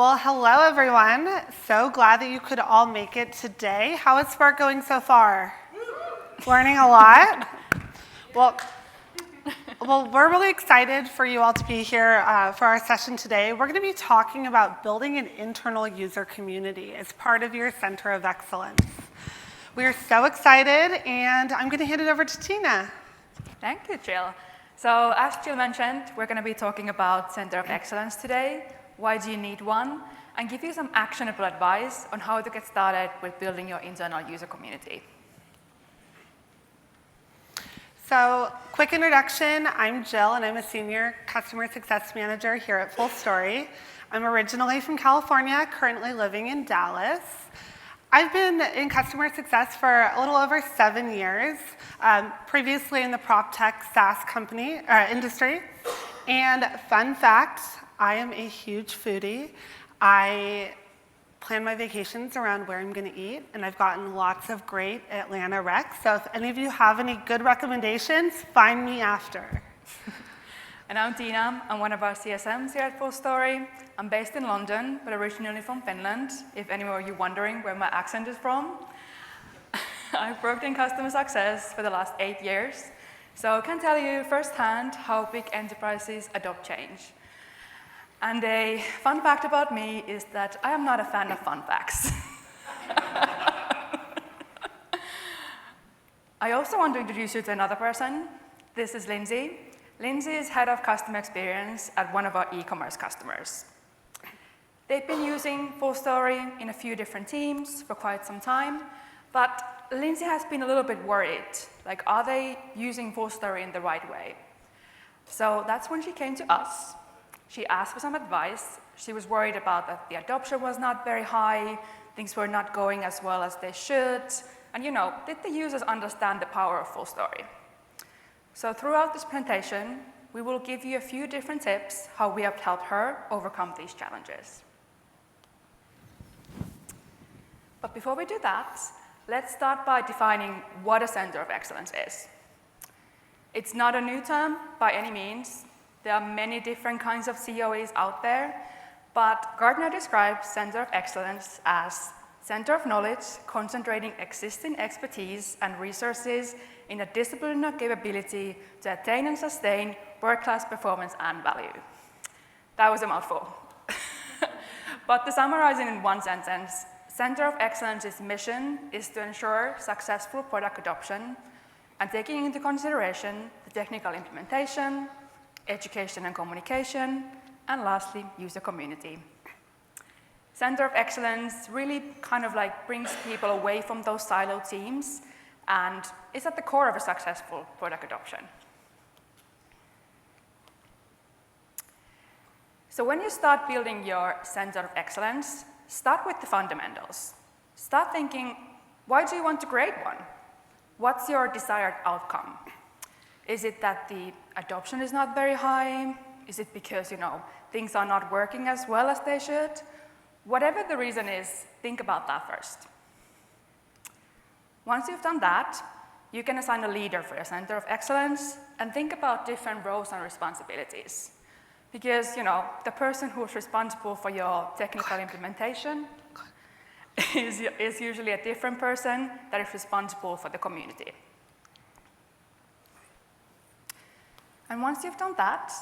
Well, hello everyone. So glad that you could all make it today. How is Spark going so far? Learning a lot? Well, we're really excited for you all to be here for our session today. We're going to be talking about building an internal user community as part of your Center of Excellence. We are so excited, and I'm going to hand it over to Tina. Thank you, Jill. So as Jill mentioned, we're going to be talking about Center of Excellence today. Why do you need one? And give you some actionable advice on how to get started with building your internal user community. So, quick introduction, I'm Jill, and I'm a Senior Customer Success Manager here at FullStory. I'm originally from California, currently living in Dallas. I've been in customer success for a little over 7 years, previously in the prop tech SaaS company industry. And fun fact, I am a huge foodie. I plan my vacations around where I'm going to eat, and I've gotten lots of great Atlanta recs. So if any of you have any good recommendations, find me after. And I'm Tina. I'm one of our CSMs here at FullStory. I'm based in London, but originally from Finland, if any of you wondering where my accent is from. I've worked in customer success for the last 8 years, so I can tell you firsthand how big enterprises adopt change. And a fun fact about me is that I am not a fan of fun facts. I also want to introduce you to another person. This is Lindsay. Lindsay is head of customer experience at one of our e-commerce customers. They've been using FullStory in a few different teams for quite some time, but Lindsay has been a little bit worried. Like, are they using FullStory in the right way? So that's when she came to us. She asked for some advice. She was worried about that the adoption was not very high, things were not going as well as they should, and did the users understand the power of FullStory? So throughout this presentation, we will give you a few different tips how we have helped her overcome these challenges. But before we do that, let's start by defining what a Center of Excellence is. It's not a new term by any means. There are many different kinds of COEs out there, but Gartner describes Center of Excellence as center of knowledge concentrating existing expertise and resources in a discipline or capability to attain and sustain world-class performance and value. That was a mouthful. But to summarize it in one sentence, Center of Excellence's mission is to ensure successful product adoption and taking into consideration the technical implementation, education and communication, and lastly, user community. Center of Excellence really kind of like brings people away from those siloed teams and is at the core of a successful product adoption. So when you start building your Center of Excellence, start with the fundamentals. Start thinking, why do you want to create one? What's your desired outcome? Is it that the adoption is not very high? Is it because, things are not working as well as they should? Whatever the reason is, think about that first. Once you've done that, you can assign a leader for your Center of Excellence and think about different roles and responsibilities. Because, the person who's responsible for your technical implementation is usually a different person that is responsible for the community. And once you've done that,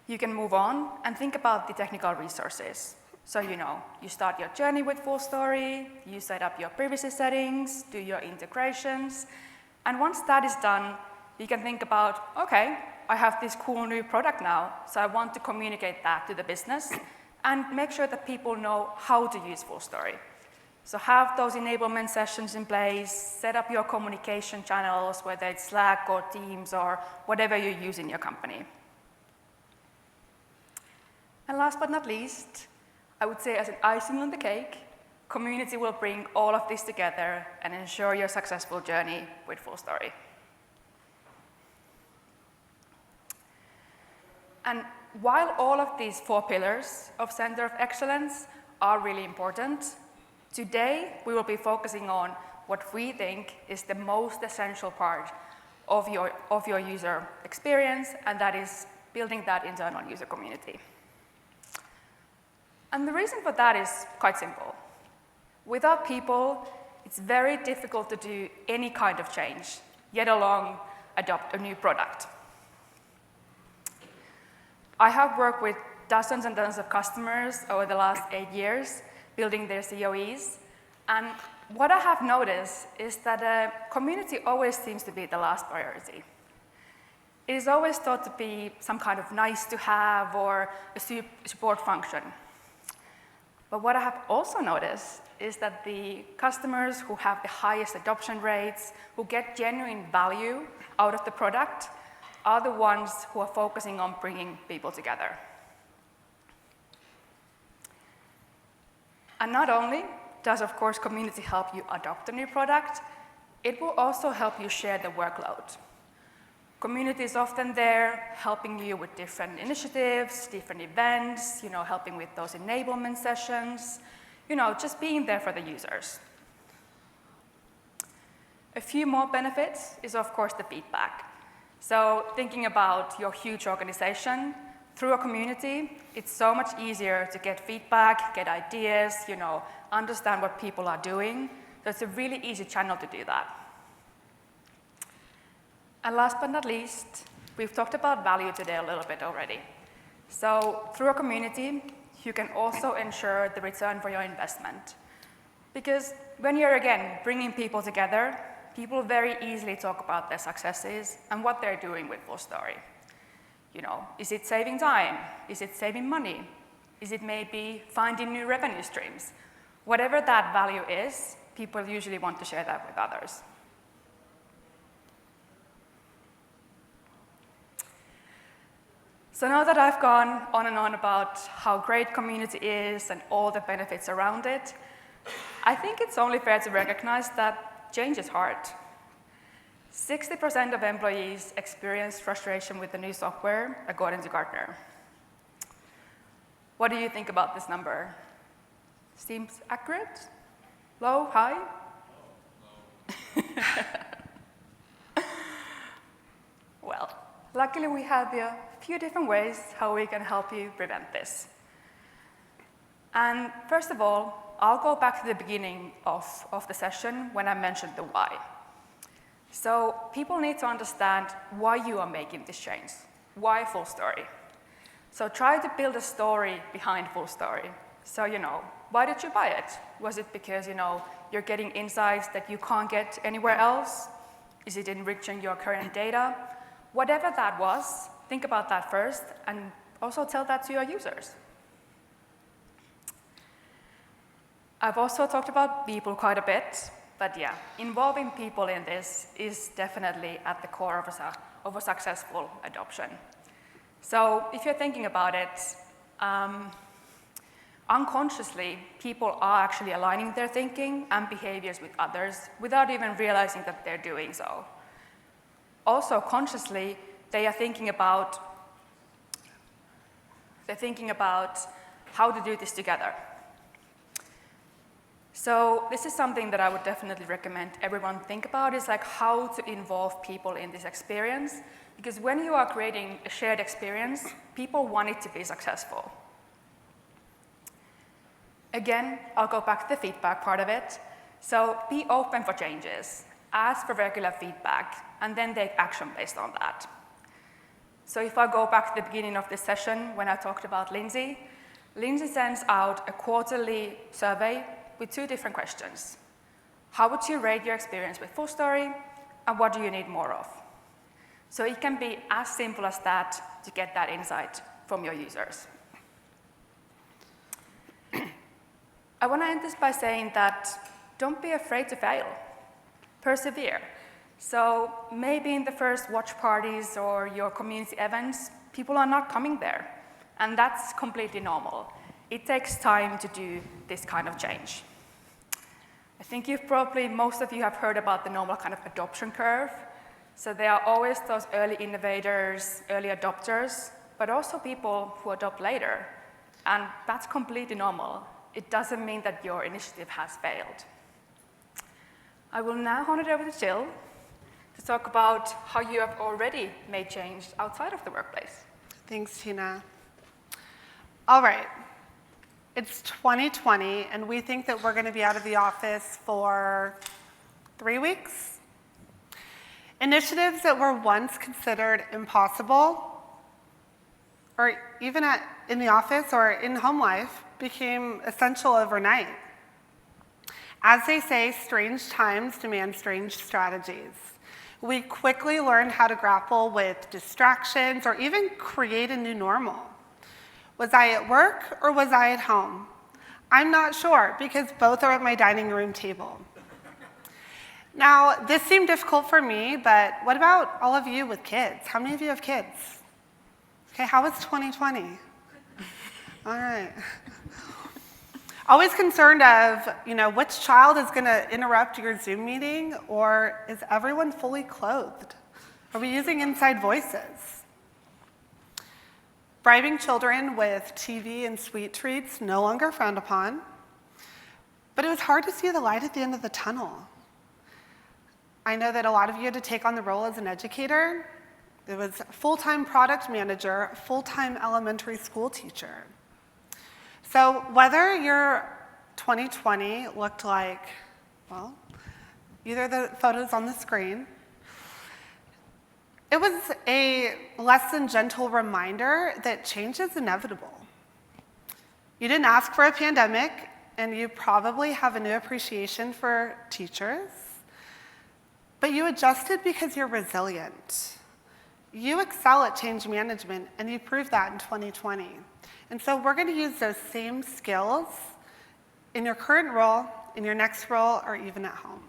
you can move on and think about the technical resources. So, you start your journey with FullStory, you set up your privacy settings, do your integrations, and once that is done, you can think about, okay, I have this cool new product now, so I want to communicate that to the business and make sure that people know how to use FullStory. So have those enablement sessions in place, set up your communication channels, whether it's Slack or Teams or whatever you use in your company. And last but not least, I would say as an icing on the cake, community will bring all of this together and ensure your successful journey with FullStory. And while all of these 4 pillars of Center of Excellence are really important, today we will be focusing on what we think is the most essential part of your user experience, and that is building that internal user community. And the reason for that is quite simple. Without people, it's very difficult to do any kind of change, yet alone adopt a new product. I have worked with dozens and dozens of customers over the last 8 years, building their COEs, and what I have noticed is that a community always seems to be the last priority. It is always thought to be some kind of nice to have or a support function. But what I have also noticed is that the customers who have the highest adoption rates, who get genuine value out of the product, are the ones who are focusing on bringing people together. And not only does, of course, community help you adopt a new product, it will also help you share the workload. Community is often there helping you with different initiatives, different events, helping with those enablement sessions, just being there for the users. A few more benefits is, of course, the feedback. So thinking about your huge organization, through a community, it's so much easier to get feedback, get ideas, understand what people are doing. So it's a really easy channel to do that. And last but not least, we've talked about value today a little bit already. So through a community, you can also ensure the return for your investment. Because when you're, again, bringing people together, people very easily talk about their successes and what they're doing with FullStory. Is it saving time? Is it saving money? Is it maybe finding new revenue streams? Whatever that value is, people usually want to share that with others. So now that I've gone on and on about how great community is and all the benefits around it, I think it's only fair to recognize that change is hard. 60% of employees experience frustration with the new software, according to Gartner. What do you think about this number? Seems accurate? Low? High? Well, luckily we have a few different ways how we can help you prevent this. And first of all, I'll go back to the beginning of the session when I mentioned the why. So people need to understand why you are making this change. Why FullStory? So try to build a story behind FullStory. So, why did you buy it? Was it because, you're getting insights that you can't get anywhere else? Is it enriching your current data? Whatever that was, think about that first and also tell that to your users. I've also talked about people quite a bit, but yeah, involving people in this is definitely at the core of a successful adoption. So if you're thinking about it, unconsciously, people are actually aligning their thinking and behaviors with others without even realizing that they're doing so. Also, consciously, they're thinking about how to do this together. So this is something that I would definitely recommend everyone think about, is like how to involve people in this experience. Because when you are creating a shared experience, people want it to be successful. Again, I'll go back to the feedback part of it. So be open for changes, ask for regular feedback, and then take action based on that. So if I go back to the beginning of this session when I talked about Lindsay, Lindsay sends out a quarterly survey with 2 different questions. How would you rate your experience with FullStory, and what do you need more of? So it can be as simple as that to get that insight from your users. I want to end this by saying that don't be afraid to fail. Persevere. So maybe in the first watch parties or your community events, people are not coming there, and that's completely normal. It takes time to do this kind of change. I think most of you have heard about the normal kind of adoption curve. So there are always those early innovators, early adopters, but also people who adopt later. And that's completely normal. It doesn't mean that your initiative has failed. I will now hand it over to Jill to talk about how you have already made change outside of the workplace. Thanks, Tina. All right. It's 2020, and we think that we're going to be out of the office for 3 weeks. Initiatives that were once considered impossible, or even in the office or in home life, became essential overnight. As they say, strange times demand strange strategies. We quickly learned how to grapple with distractions or even create a new normal. Was I at work or was I at home? I'm not sure, because both are at my dining room table. Now, this seemed difficult for me, but what about all of you with kids? How many of you have kids? Okay, how was 2020? All right. Always concerned of, which child is going to interrupt your Zoom meeting, or is everyone fully clothed? Are we using inside voices? Bribing children with TV and sweet treats no longer frowned upon, but it was hard to see the light at the end of the tunnel. I know that a lot of you had to take on the role as an educator. It was full-time product manager, full-time elementary school teacher. So whether your 2020 looked like, well, either the photos on the screen, it was a less than gentle reminder that change is inevitable. You didn't ask for a pandemic, and you probably have a new appreciation for teachers, but you adjusted because you're resilient. You excel at change management, and you proved that in 2020. And so we're going to use those same skills in your current role, in your next role, or even at home.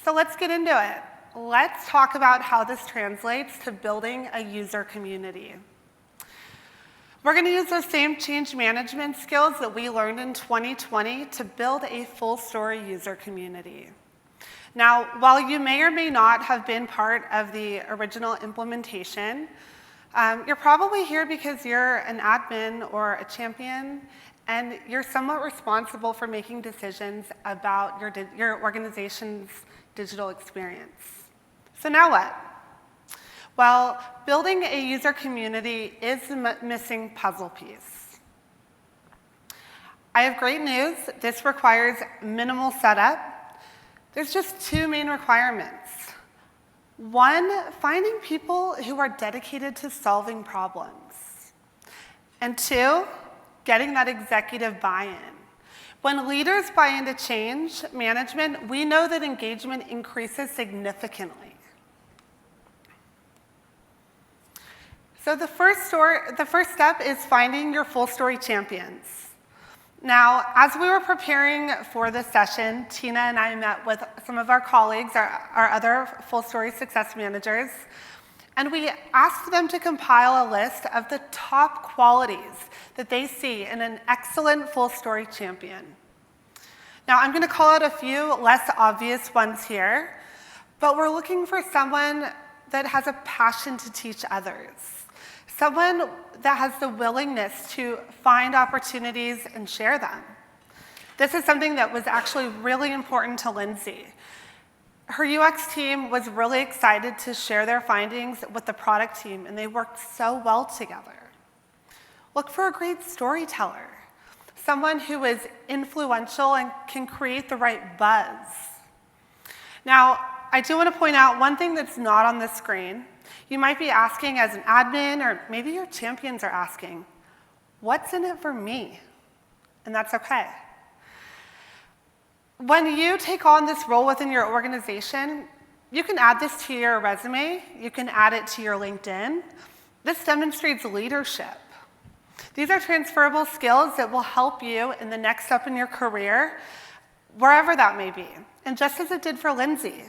So let's get into it. Let's talk about how this translates to building a user community. We're going to use those same change management skills that we learned in 2020 to build a FullStory user community. Now, while you may or may not have been part of the original implementation, you're probably here because you're an admin or a champion, and you're somewhat responsible for making decisions about your organization's digital experience. So now what? Well, building a user community is the missing puzzle piece. I have great news. This requires minimal setup. There's just 2 main requirements. 1, finding people who are dedicated to solving problems. And 2, getting that executive buy-in. When leaders buy into change management, we know that engagement increases significantly. So the first step is finding your FullStory champions. Now, as we were preparing for this session, Tina and I met with some of our colleagues, our other FullStory success managers, and we asked them to compile a list of the top qualities that they see in an excellent FullStory champion. Now, I'm going to call out a few less obvious ones here, but we're looking for someone that has a passion to teach others. Someone that has the willingness to find opportunities and share them. This is something that was actually really important to Lindsay. Her UX team was really excited to share their findings with the product team, and they worked so well together. Look for a great storyteller, someone who is influential and can create the right buzz. Now, I do want to point out one thing that's not on the screen. You might be asking as an admin, or maybe your champions are asking, what's in it for me? And that's okay. When you take on this role within your organization, you can add this to your resume. You can add it to your LinkedIn. This demonstrates leadership. These are transferable skills that will help you in the next step in your career, wherever that may be. And just as it did for Lindsay.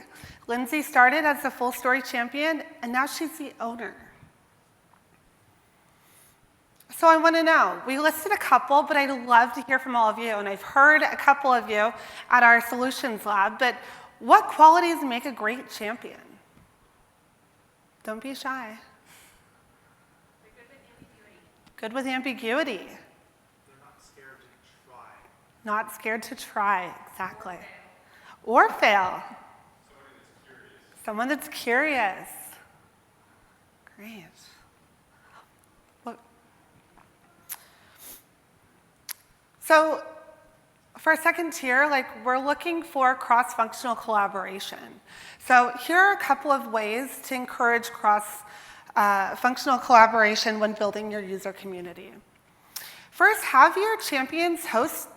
Lindsay started as the FullStory champion, and now she's the owner. So I want to know, we listed a couple, but I'd love to hear from all of you, and I've heard a couple of you at our solutions lab, but what qualities make a great champion? Don't be shy. Good with ambiguity. They're not scared to try. Not scared to try, exactly. Or fail. Someone that's curious. Great. Look. So for a second tier, we're looking for cross-functional collaboration. So here are a couple of ways to encourage cross-functional collaboration when building your user community. First, have your champions host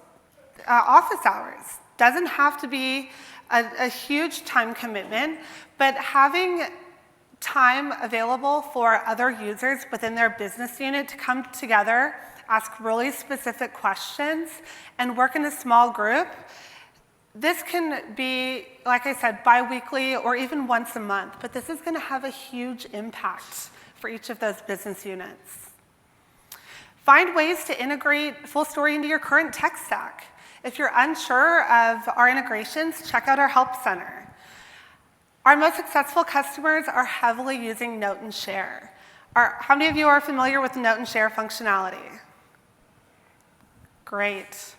office hours. Doesn't have to be a huge time commitment, but having time available for other users within their business unit to come together, ask really specific questions, and work in a small group. This can be, like I said, bi-weekly or even once a month, but this is going to have a huge impact for each of those business units. Find ways to integrate FullStory into your current tech stack. If you're unsure of our integrations, check out our Help Center. Our most successful customers are heavily using Note and Share. How many of you are familiar with the Note and Share functionality? Great.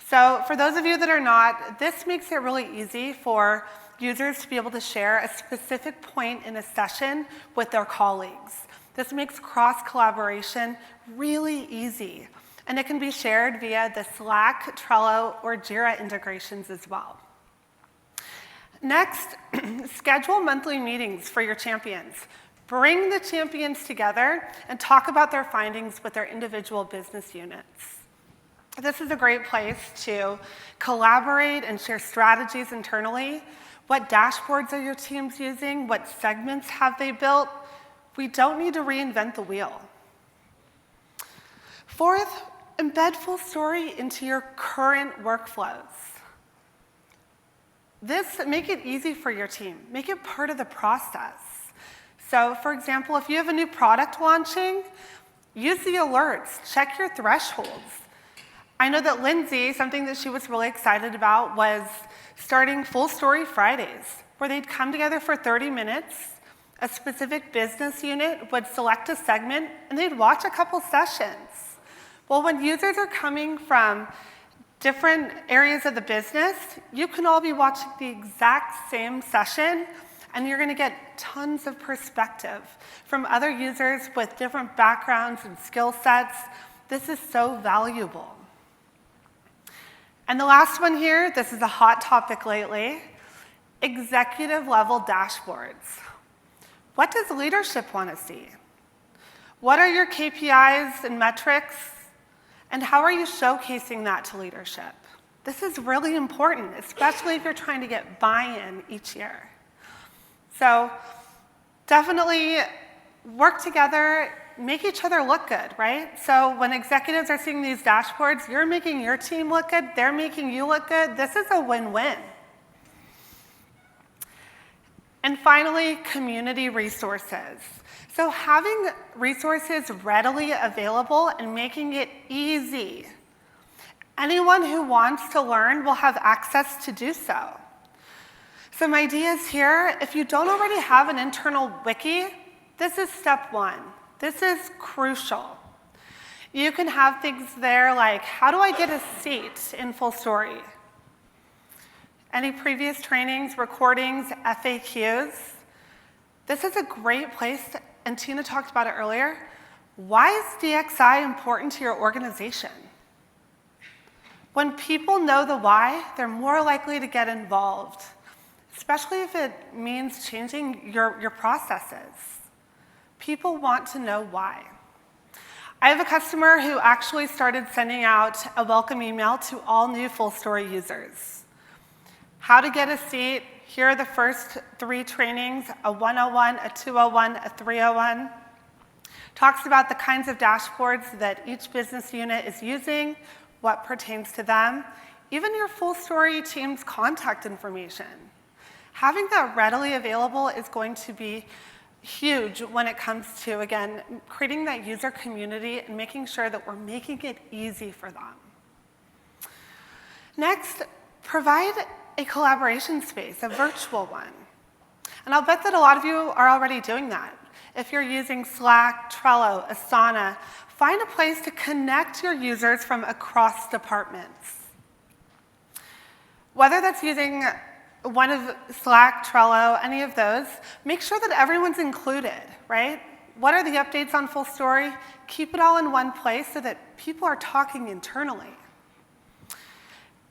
So for those of you that are not, this makes it really easy for users to be able to share a specific point in a session with their colleagues. This makes cross-collaboration really easy, and it can be shared via the Slack, Trello, or Jira integrations as well. Next, schedule monthly meetings for your champions. Bring the champions together and talk about their findings with their individual business units. This is a great place to collaborate and share strategies internally. What dashboards are your teams using? What segments have they built? We don't need to reinvent the wheel. Fourth, embed FullStory into your current workflows. Make it easy for your team. Make it part of the process. So for example, if you have a new product launching, use the alerts, check your thresholds. I know that Lindsay, something that she was really excited about was starting FullStory Fridays, where they'd come together for 30 minutes, a specific business unit would select a segment, and they'd watch a couple sessions. Well, when users are coming from different areas of the business, you can all be watching the exact same session, and you're going to get tons of perspective from other users with different backgrounds and skill sets. This is so valuable. And the last one here, this is a hot topic lately, executive level dashboards. What does leadership want to see? What are your KPIs and metrics? And how are you showcasing that to leadership? This is really important, especially if you're trying to get buy-in each year. So definitely work together, make each other look good, right? So when executives are seeing these dashboards, you're making your team look good, they're making you look good. This is a win-win. And finally, community resources. So having resources readily available and making it easy. Anyone who wants to learn will have access to do so. Some ideas here, if you don't already have an internal wiki, this is step one. This is crucial. You can have things there like, how do I get a seat in FullStory? Any previous trainings, recordings, FAQs? This is a great place, and Tina talked about it earlier. Why is DXI important to your organization? When people know the why, they're more likely to get involved, especially if it means changing your processes. People want to know why. I have a customer who actually started sending out a welcome email to all new FullStory users. How to get a seat. Here are the first 3 trainings, a 101, a 201, a 301. Talks about the kinds of dashboards that each business unit is using, what pertains to them, even your FullStory team's contact information. Having that readily available is going to be huge when it comes to, again, creating that user community and making sure that we're making it easy for them. Next, provide a collaboration space, a virtual one. And I'll bet that a lot of you are already doing that. If you're using Slack, Trello, Asana, find a place to connect your users from across departments. Whether that's using one of Slack, Trello, any of those, make sure that everyone's included, right? What are the updates on FullStory? Keep it all in one place so that people are talking internally.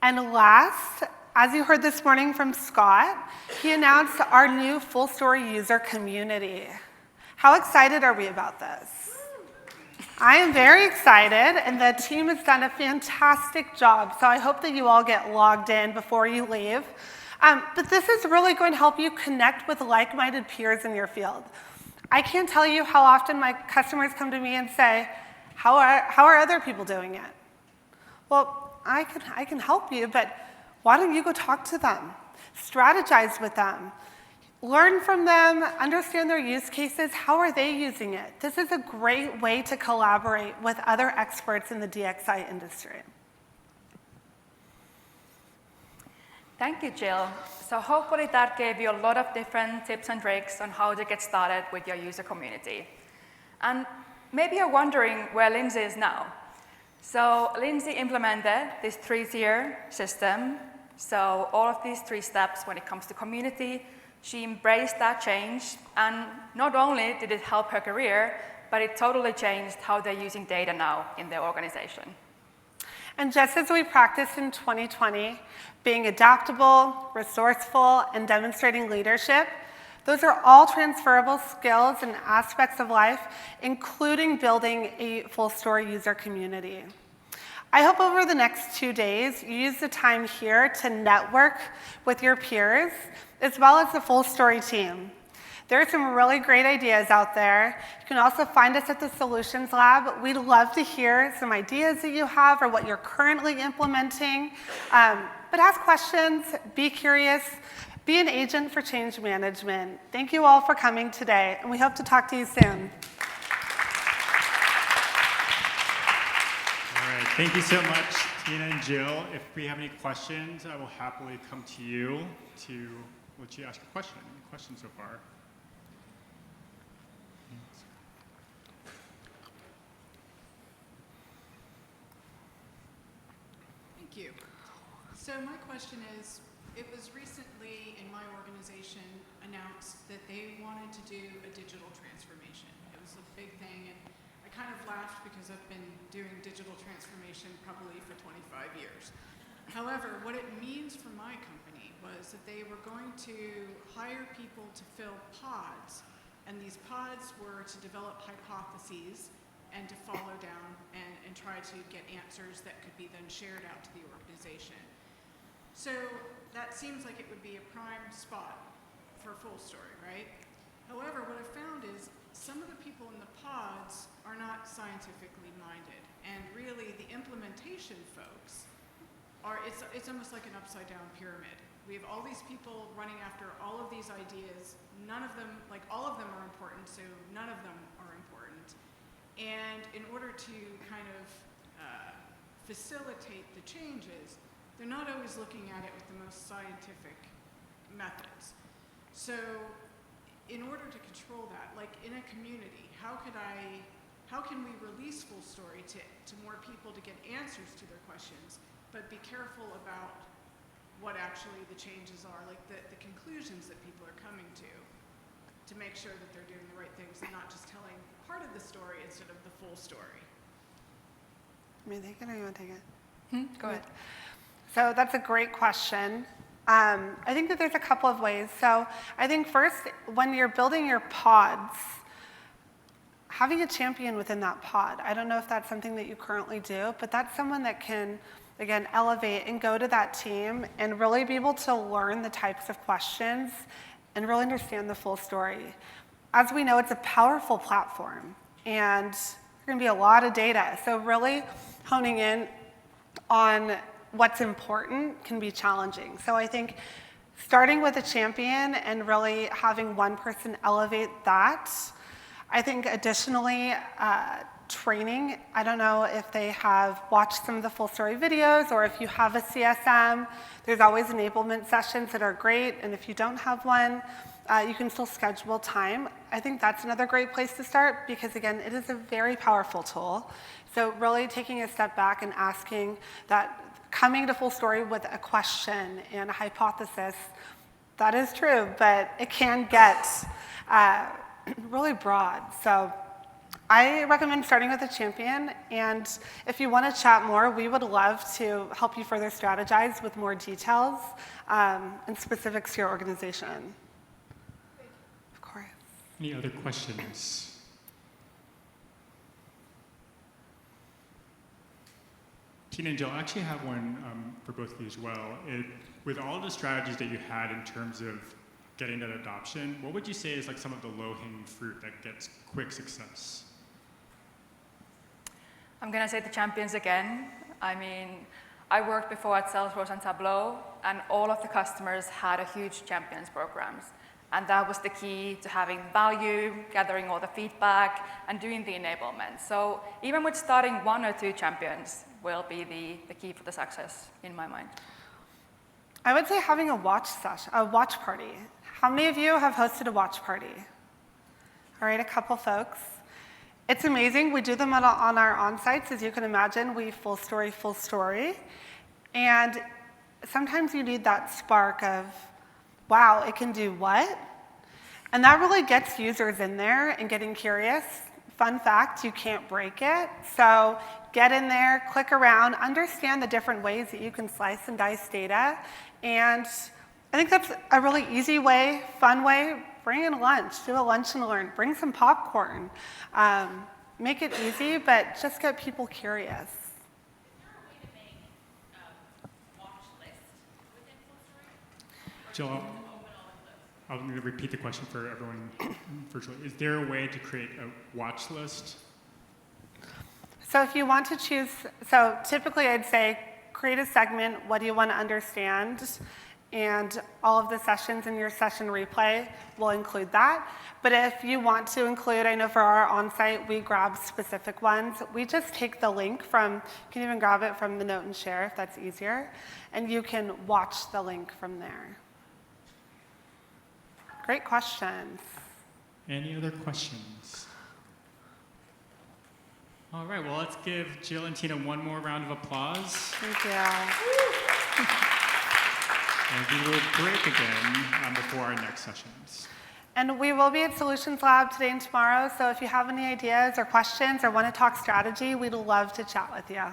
And last, as you heard this morning from Scott, he announced our new FullStory user community. How excited are we about this? I am very excited, and the team has done a fantastic job, so I hope that you all get logged in before you leave. But this is really going to help you connect with like-minded peers in your field. I can't tell you how often my customers come to me and say, how are other people doing it? Well, I can help you, but why don't you go talk to them? Strategize with them. Learn from them, understand their use cases. How are they using it? This is a great way to collaborate with other experts in the DXI industry. Thank you, Jill. So hopefully that gave you a lot of different tips and tricks on how to get started with your user community. And maybe you're wondering where Lindsay is now. So Lindsay implemented this 3-tier system. So all of these 3 steps when it comes to community, she embraced that change. And not only did it help her career, but it totally changed how they're using data now in their organization. And just as we practiced in 2020, being adaptable, resourceful, and demonstrating leadership, those are all transferable skills and aspects of life, including building a FullStory user community. I hope over the next 2 days, you use the time here to network with your peers, as well as the FullStory team. There are some really great ideas out there. You can also find us at the Solutions Lab. We'd love to hear some ideas that you have or what you're currently implementing. But ask questions, be curious, be an agent for change management. Thank you all for coming today, and we hope to talk to you soon. All right, thank you so much, Tina and Jill. If we have any questions, I will happily come to you to let you ask a question. Any questions so far? Thank you. So my question is, it was recently in my organization announced that they wanted to do a digital transformation. It was a big thing, and I kind of laughed because I've been doing digital transformation probably for 25 years. However, what it means for my company was that they were going to hire people to fill pods, and these pods were to develop hypotheses and to follow down and try to get answers that could be then shared out to the organization. So that seems like it would be a prime spot for FullStory, right? However, what I found is some of the people in the pods are not scientifically minded, and really the implementation folks are, it's almost like an upside down pyramid. We have all these people running after all of these ideas. None of them, like all of them are important, so none of them are important. And in order to kind of facilitate the changes, they're not always looking at it with the most scientific methods. So in order to control that, like in a community, how can we release FullStory to more people to get answers to their questions, but be careful about what actually the changes are, like the conclusions that people are coming to make sure that they're doing the right things and not just telling part of the story instead of the full story. May I take it or you want to take it? Go ahead. So that's a great question. I think that there's a couple of ways. So I think first, when you're building your pods, having a champion within that pod, I don't know if that's something that you currently do, but that's someone that can, again, elevate and go to that team and really be able to learn the types of questions and really understand the full story. As we know, it's a powerful platform, and there's going to be a lot of data. So really honing in on what's important can be challenging. So I think starting with a champion and really having one person elevate that. I think additionally, training. I don't know if they have watched some of the FullStory videos or if you have a CSM. There's always enablement sessions that are great, and if you don't have one, you can still schedule time. I think that's another great place to start because, again, it is a very powerful tool. So really taking a step back and asking that, coming to FullStory with a question and a hypothesis, that is true, but it can get really broad. So I recommend starting with a champion, and if you want to chat more, we would love to help you further strategize with more details and specifics to your organization. Of course. Any other questions? Tina and Jill, I actually have one for both of you as well. With all the strategies that you had in terms of getting that adoption, what would you say is like some of the low-hanging fruit that gets quick success? I'm going to say the champions again. I mean, I worked before at Salesforce and Tableau, and all of the customers had a huge champions programs. And that was the key to having value, gathering all the feedback, and doing the enablement. So even with starting 1 or 2 champions will be the key for the success, in my mind. I would say having a watch party. How many of you have hosted a watch party? All right, a couple folks. It's amazing. We do them on our on-sites. As you can imagine, we FullStory. And sometimes you need that spark of, wow, it can do what? And that really gets users in there and getting curious. Fun fact, you can't break it. So get in there, click around, understand the different ways that you can slice and dice data. And I think that's a really easy way, fun way. Bring in lunch, do a lunch and learn, bring some popcorn. Make it easy, but just get people curious. Jill, I'm going to repeat the question for everyone virtually. Is there a way to create a watch list? So if you want to choose, so typically I'd say create a segment, what do you want to understand? And all of the sessions in your session replay will include that. But if you want to include, I know for our on-site, we grab specific ones. We just take the link from, you can even grab it from the note and share if that's easier, and you can watch the link from there. Great questions. Any other questions? All right, well, let's give Jill and Tina one more round of applause. Thank you. And we will break again before our next sessions. And we will be at Solutions Lab today and tomorrow, so if you have any ideas or questions or want to talk strategy, we'd love to chat with you.